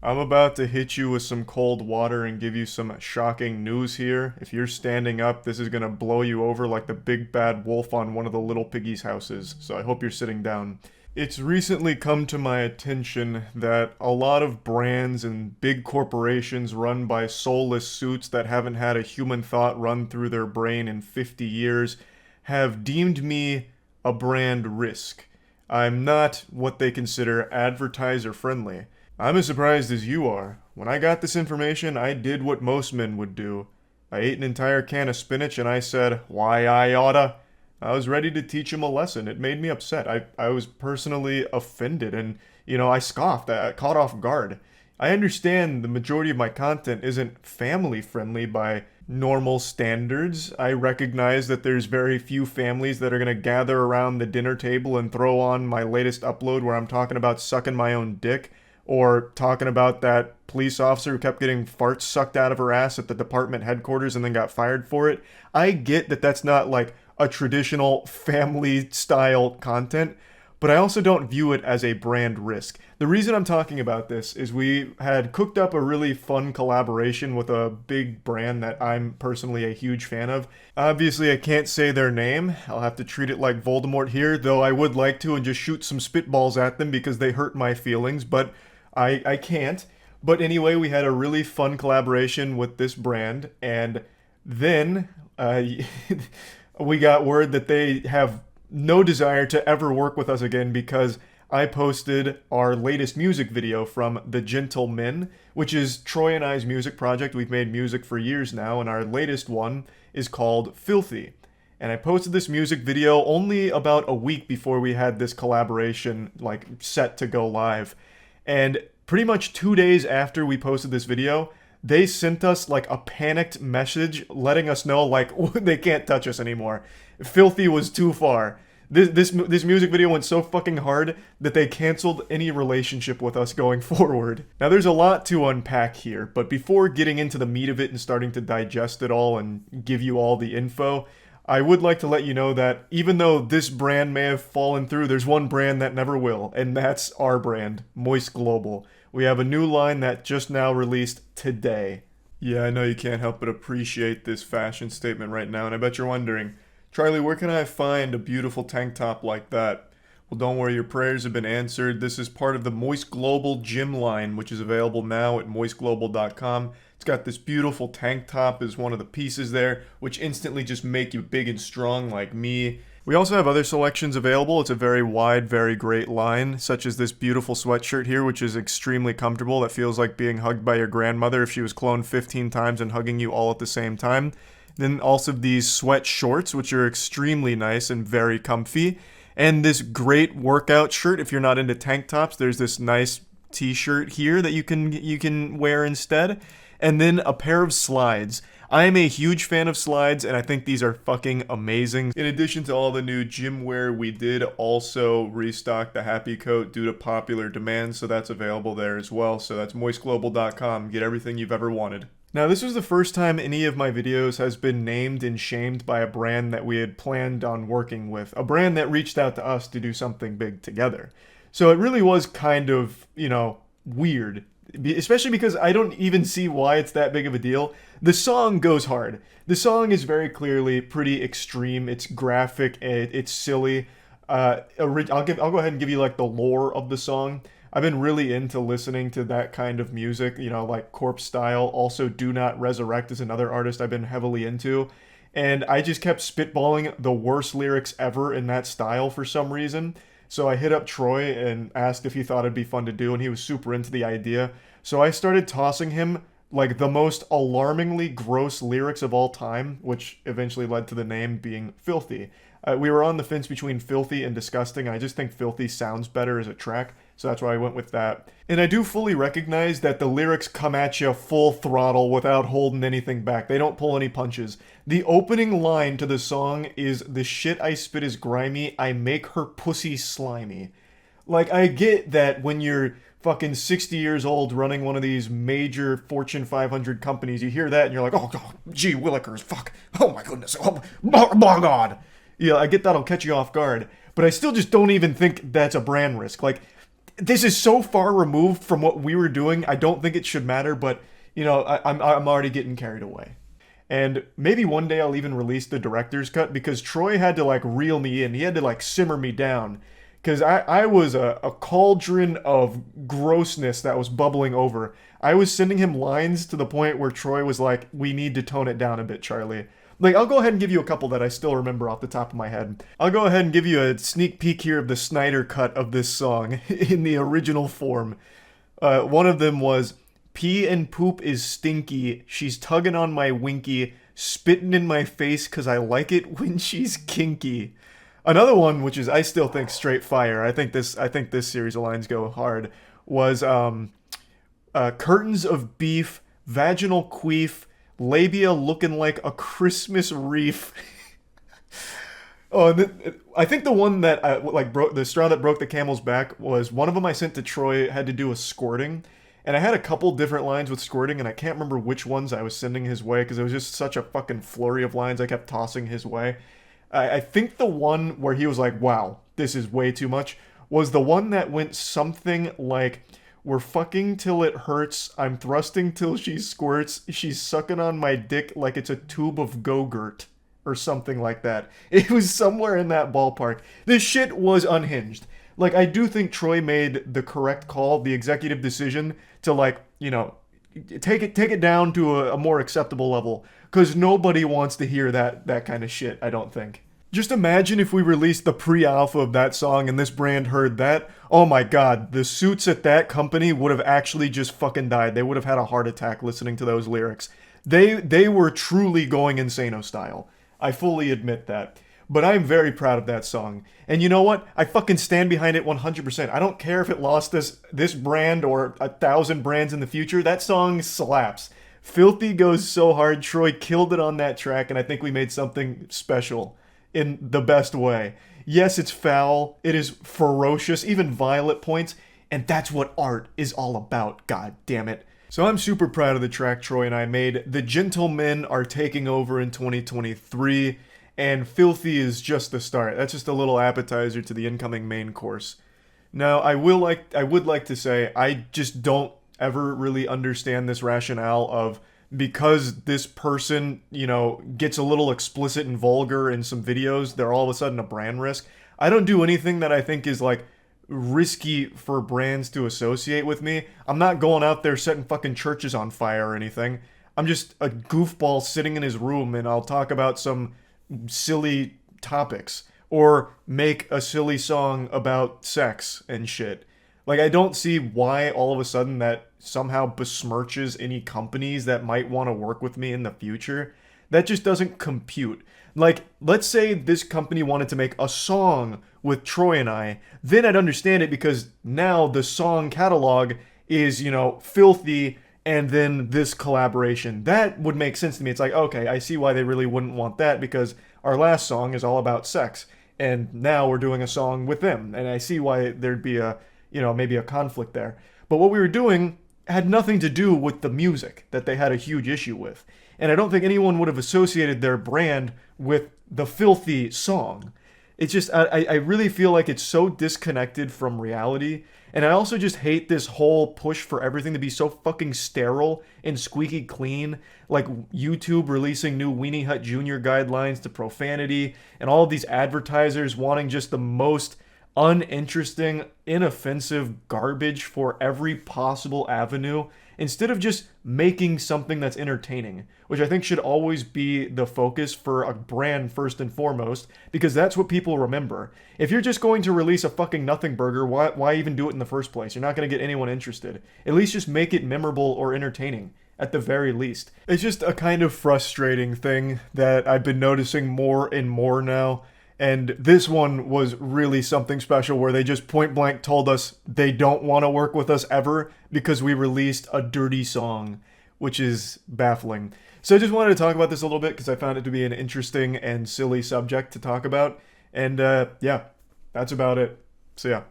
I'm about to hit you with some cold water and give you some shocking news here. If you're standing up, this is gonna blow you over like the big bad wolf on one of the little piggies' houses, so I hope you're sitting down. It's recently come to my attention that a lot of brands and big corporations run by soulless suits that haven't had a human thought run through their brain in 50 years have deemed me a brand risk. I'm not what they consider advertiser friendly. I'm as surprised as you are. When I got this information, I did what most men would do. I ate an entire can of spinach and I said, why I oughta. I was ready to teach him a lesson. It made me upset. I was personally offended and, I scoffed. I caught off guard. I understand the majority of my content isn't family friendly by normal standards. I recognize that there's very few families that are going to gather around the dinner table and throw on my latest upload where I'm talking about sucking my own dick or talking about that police officer who kept getting farts sucked out of her ass at the department headquarters and then got fired for it. I get that that's not like a traditional family style content, but I also don't view it as a brand risk. The reason I'm talking about this is we had cooked up a really fun collaboration with a big brand that I'm personally a huge fan of. Obviously, I can't say their name. I'll have to treat it like Voldemort here, though I would like to and just shoot some spitballs at them because they hurt my feelings, but I can't. But anyway, we had a really fun collaboration with this brand, and then we got word that they have no desire to ever work with us again because I posted our latest music video from The Gentlemen, which is Troy and I's music project. We've made music for years now, and our latest one is called Filthy. And I posted this music video only about a week before we had this collaboration set to go live. And pretty much 2 days after we posted this video, they sent us a panicked message letting us know they can't touch us anymore. Filthy was too far. This music video went so fucking hard that they canceled any relationship with us going forward. Now there's a lot to unpack here, but before getting into the meat of it and starting to digest it all and give you all the info, I would like to let you know that even though this brand may have fallen through, there's one brand that never will, and that's our brand, Moist Global. We have a new line that just now released today. Yeah, I know you can't help but appreciate this fashion statement right now, and I bet you're wondering, Charlie, where can I find a beautiful tank top like that? Well, don't worry, your prayers have been answered. This is part of the Moist Global gym line, which is available now at moistglobal.com. It's got this beautiful tank top as one of the pieces there, which instantly just make you big and strong like me. We also have other selections available. It's a very wide, very great line, such as this beautiful sweatshirt here, which is extremely comfortable. That feels like being hugged by your grandmother if she was cloned 15 times and hugging you all at the same time. Then also these sweat shorts, which are extremely nice and very comfy. And this great workout shirt. If you're not into tank tops, there's this nice t-shirt here that you can wear instead. And then a pair of slides. I am a huge fan of slides, and I think these are fucking amazing. In addition to all the new gym wear, we did also restock the Happy Coat due to popular demand, so that's available there as well. So that's moistglobal.com. Get everything you've ever wanted. Now, this was the first time any of my videos has been named and shamed by a brand that we had planned on working with. A brand that reached out to us to do something big together. So it really was kind of, weird. Especially because I don't even see why it's that big of a deal. The song goes hard. The song is very clearly pretty extreme. It's graphic. It's silly. I'll go ahead and give you the lore of the song. I've been really into listening to that kind of music, like Corpse Style. Also, Do Not Resurrect is another artist I've been heavily into. And I just kept spitballing the worst lyrics ever in that style for some reason. So I hit up Troy and asked if he thought it'd be fun to do, and he was super into the idea. So I started tossing him the most alarmingly gross lyrics of all time, which eventually led to the name being Filthy. We were on the fence between Filthy and Disgusting. I just think Filthy sounds better as a track, so that's why I went with that. And I do fully recognize that the lyrics come at you full throttle without holding anything back. They don't pull any punches. The opening line to the song is, "The shit I spit is grimy, I make her pussy slimy." I get that when you're fucking 60 years old running one of these major Fortune 500 companies, you hear that and you're like, oh, God, gee willikers, fuck, oh my goodness, oh my God. Yeah, I get that'll catch you off guard, but I still just don't even think that's a brand risk. this is so far removed from what we were doing. I don't think it should matter, but I'm already getting carried away. And maybe one day I'll even release the director's cut because Troy had to like reel me in. He had to like simmer me down because I was a cauldron of grossness that was bubbling over. I was sending him lines to the point where Troy was like, "We need to tone it down a bit, Charlie." Like, I'll go ahead and give you a couple that I still remember off the top of my head. I'll go ahead and give you a sneak peek here of the Snyder cut of this song in the original form. One of them was, "Pee and poop is stinky. She's tugging on my winky, spitting in my face 'cause I like it when she's kinky." Another one, which is I still think straight fire. I think this series of lines go hard. Was curtains of beef, vaginal queef, labia looking like a Christmas wreath. Oh, I think the one that broke the straw that broke the camel's back was one of them I sent to Troy had to do with squirting. And I had a couple different lines with squirting, and I can't remember which ones I was sending his way because it was just such a fucking flurry of lines I kept tossing his way. I think the one where he was like, "Wow, this is way too much," was the one that went something like, "We're fucking till it hurts, I'm thrusting till she squirts, she's sucking on my dick like it's a tube of Go-Gurt," or something like that. It was somewhere in that ballpark. This shit was unhinged. Like, I do think Troy made the correct call, the executive decision to, like, take it down to a more acceptable level. Because nobody wants to hear that kind of shit, I don't think. Just imagine if we released the pre-alpha of that song and this brand heard that. Oh my god, the suits at that company would have actually just fucking died. They would have had a heart attack listening to those lyrics. They were truly going Insano style. I fully admit that. But I'm very proud of that song. And you know what? I fucking stand behind it 100%. I don't care if it lost this brand or 1,000 brands in the future. That song slaps. Filthy goes so hard. Troy killed it on that track, and I think we made something special in the best way. Yes, it's foul. It is ferocious, even violent at points. And that's what art is all about, god damn it. So I'm super proud of the track Troy and I made. The Gentlemen are taking over in 2023. And Filthy is just the start. That's just a little appetizer to the incoming main course. Now, I would like to say, I just don't ever really understand this rationale of because this person, gets a little explicit and vulgar in some videos, they're all of a sudden a brand risk. I don't do anything that I think is, like, risky for brands to associate with me. I'm not going out there setting fucking churches on fire or anything. I'm just a goofball sitting in his room and I'll talk about some silly topics or make a silly song about sex and shit. Like, I don't see why all of a sudden that somehow besmirches any companies that might want to work with me in the future. That just doesn't compute. Like, let's say this company wanted to make a song with Troy and I, then I'd understand it because now the song catalog is, Filthy and then this collaboration. That would make sense to me. It's like, okay, I see why they really wouldn't want that because our last song is all about sex. And now we're doing a song with them. And I see why there'd be maybe a conflict there. But what we were doing had nothing to do with the music that they had a huge issue with. And I don't think anyone would have associated their brand with the Filthy song. It's just, I really feel like it's so disconnected from reality. And I also just hate this whole push for everything to be so fucking sterile and squeaky clean. Like YouTube releasing new Weenie Hut Jr. guidelines to profanity, and all of these advertisers wanting just the most uninteresting, inoffensive garbage for every possible avenue, instead of just making something that's entertaining, which I think should always be the focus for a brand first and foremost, because that's what people remember. If you're just going to release a fucking nothing burger, why even do it in the first place? You're not going to get anyone interested. At least just make it memorable or entertaining, at the very least. It's just a kind of frustrating thing that I've been noticing more and more now. And this one was really something special where they just point blank told us they don't want to work with us ever because we released a dirty song, which is baffling. So I just wanted to talk about this a little bit because I found it to be an interesting and silly subject to talk about. And yeah, that's about it. So yeah.